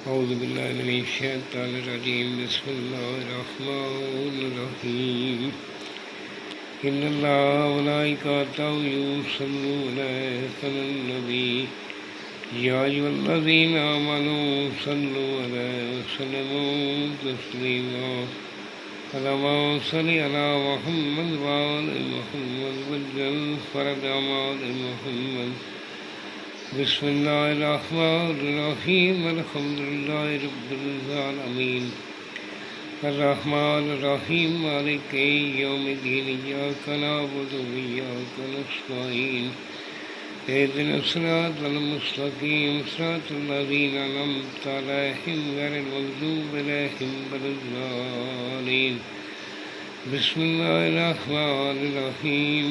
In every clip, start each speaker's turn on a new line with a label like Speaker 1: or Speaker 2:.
Speaker 1: أعوذ بالله من الشيطان الرجيم بسم الله الرحمن الرحيم إن الله وملائكته يصلون على النبي يا أيها الذين آمنوا صلوا عليه وسلموا تسليما اللهم صل على محمد وآل محمد وجل فرج آل محمد بسم الله الرحمن الرحيم الحمد لله رب العالمين الرحمن الرحيم مالك يوم الدين إياك نعبد وإياك نستعين اهدنا الصراط المستقيم صراط الذين أنعمت عليهم غير المغضوب عليهم ولا الضالين بسم الله الرحمن الرحيم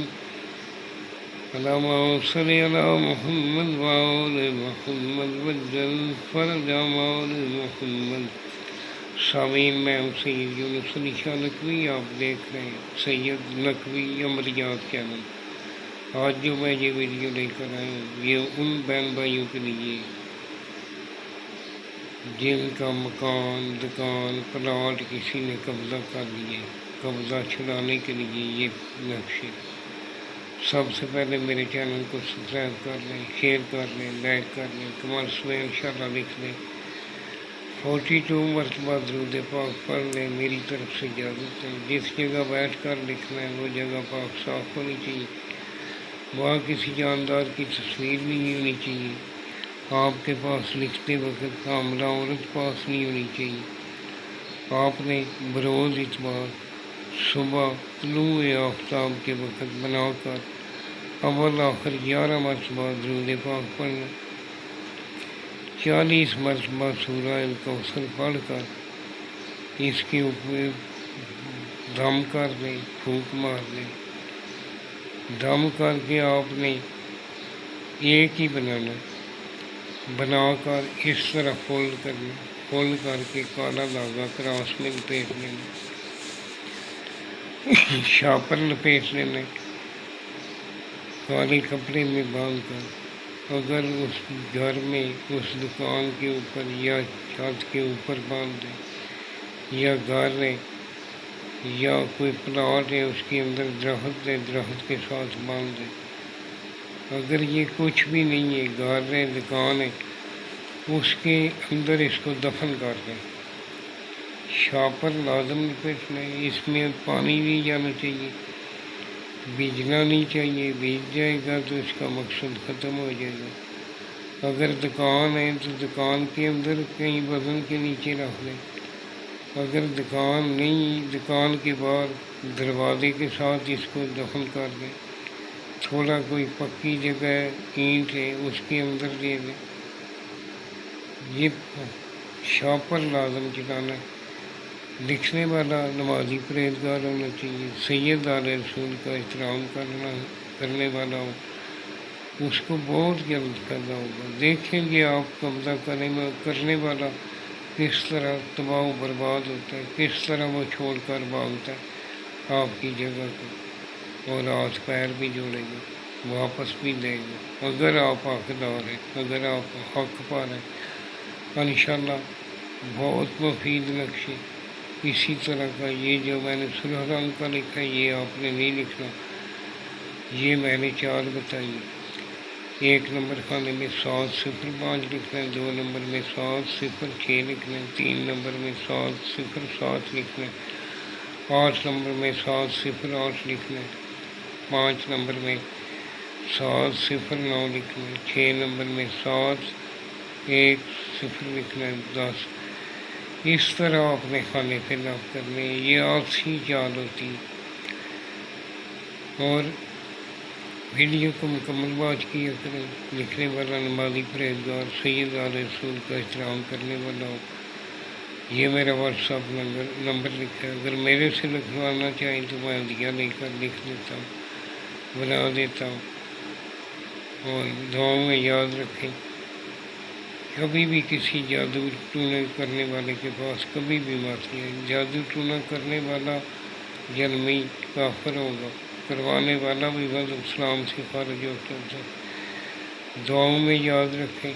Speaker 1: اللهم صل على محمد وآل محمد وجل فرج آل محمد۔ سامعین، میں ہوں سید یونس علی شاہ نقوی، آپ دیکھ رہے ہیں سید نقوی عملیات چینل۔ آج جو میں یہ ویڈیو لے کر آیا ہوں یہ ان بہن بھائیوں کے لیے جن کا مکان، دکان، پلاٹ کسی نے قبضہ کر لیے، قبضہ چھڑانے کے لیے یہ نقشے۔ سب سے پہلے میرے چینل کو سبسکرائب کر لیں، شیئر کر لیں، لائک کر لیں، کمنٹس میں انشاءاللہ لکھ لیں، 42 مرتبہ درود پاک پڑھ لیں، میری طرف سے اجازت ہے۔ جس جگہ بیٹھ کر لکھنا ہے وہ جگہ پاک صاف ہونی چاہیے، وہاں کسی جاندار کی تصویر بھی نہیں ہونی چاہیے، آپ کے پاس لکھتے وقت حاملہ عورت پاس نہیں ہونی چاہیے۔ آپ نے بروز اتوار صبح طلوع آفتاب کے وقت بنا کر اول آخر 11 مرتبہ درود پاک پڑھنا، 40 مرتبہ سورہ الکوثر پڑھ کر اس کے اوپر دم کر دیں، پھونک مار دیں۔ دم کر کے آپ نے ایک ہی بنانا، بنا کر اس طرح فولڈ کرنا، فولڈ کر کے کالا دھاگا کراس میں لپیٹ لینا، شاپر لپیٹ لینا، کالے کپڑے میں باندھ کر اگر اس گھر میں اس دکان کے اوپر یا چھت کے اوپر باندھ دیں، یا گھر ہے یا کوئی پلاٹ ہے اس کے اندر درخت ہے، درخت کے ساتھ باندھ دیں۔ اگر یہ کچھ بھی نہیں ہے، گھر ہے، دکان ہے، اس کے اندر اس کو دفن کر دیں۔ شاپر لازم لپیٹنا ہے، اس میں پانی نہیں جانا چاہیے، بھیجنا نہیں چاہیے، بھیج جائے گا تو اس کا مقصد ختم ہو جائے گا۔ اگر دکان ہے تو دکان کے اندر کہیں وزن کے نیچے رکھ دیں۔ اگر دکان نہیں، دکان کے باہر دروازے کے ساتھ اس کو دفن کر دیں۔ تھوڑا کوئی پکی جگہ ہے، اینٹ ہے، اس کے اندر دے دیں۔ یہ شاپر لازم چلانا ہے۔ لکھنے والا نمازی پرہیزگار ہونا چاہیے، سید آل رسول کا احترام کرنے والا ہو، اس کو بہت جلد پیدا ہوگا۔ دیکھیں گے آپ قبضہ کرنے والا کس طرح تباہ و برباد ہوتا ہے، کس طرح وہ چھوڑ کر بھاگتا ہے آپ کی جگہ کو، اور ہاتھ پیر بھی جوڑے گا، واپس بھی دے گا اگر آپ حقدار ہیں، اگر آپ حق پا رہے ہیں۔ انشاءاللہ بہت مفید نقشے اسی طرح کا، یہ جو میں نے سرخ رنگ کا لکھا ہے یہ آپ نے نہیں لکھنا، یہ میں نے 4 بتائی۔ 1 نمبر خانے میں 705 لکھنا ہے، 2 نمبر میں 706 لکھنا ہے، 3 نمبر میں 707 لکھنا ہے، 8 نمبر میں 708 لکھنا ہے، 5 نمبر میں 709 لکھنا ہے، 6 نمبر میں 710 لکھنا ہے، 10۔ اس طرح اپنے خانے پہ لاپ کرنے، یہ آپسی چال ہوتی ہے۔ اور ویڈیو کو مکمل واچ کیا کریں۔ لکھنے والا نمازی پرہیزگار سید آل رسول کا احترام کرنے والا ہو۔ یہ میرا واٹس ایپ نمبر لکھا ہے، اگر میرے سے لکھوانا چاہیں تو میں ہدیہ لے کر لکھ دیتا ہوں، بنا دیتا ہوں۔ اور دعاؤں میں یاد رکھیں، کبھی بھی کسی جادو ٹونا کرنے والے کے پاس کبھی بھی مت جائیں۔ جادو ٹونا کرنے والا جنمی کافر ہوگا، کروانے والا بھی وضع اسلام سے خارج ہوتا ہے۔ دعاؤں میں یاد رکھیں،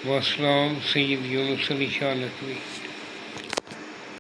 Speaker 1: وسلام سید یونس علی شاہ نقوی۔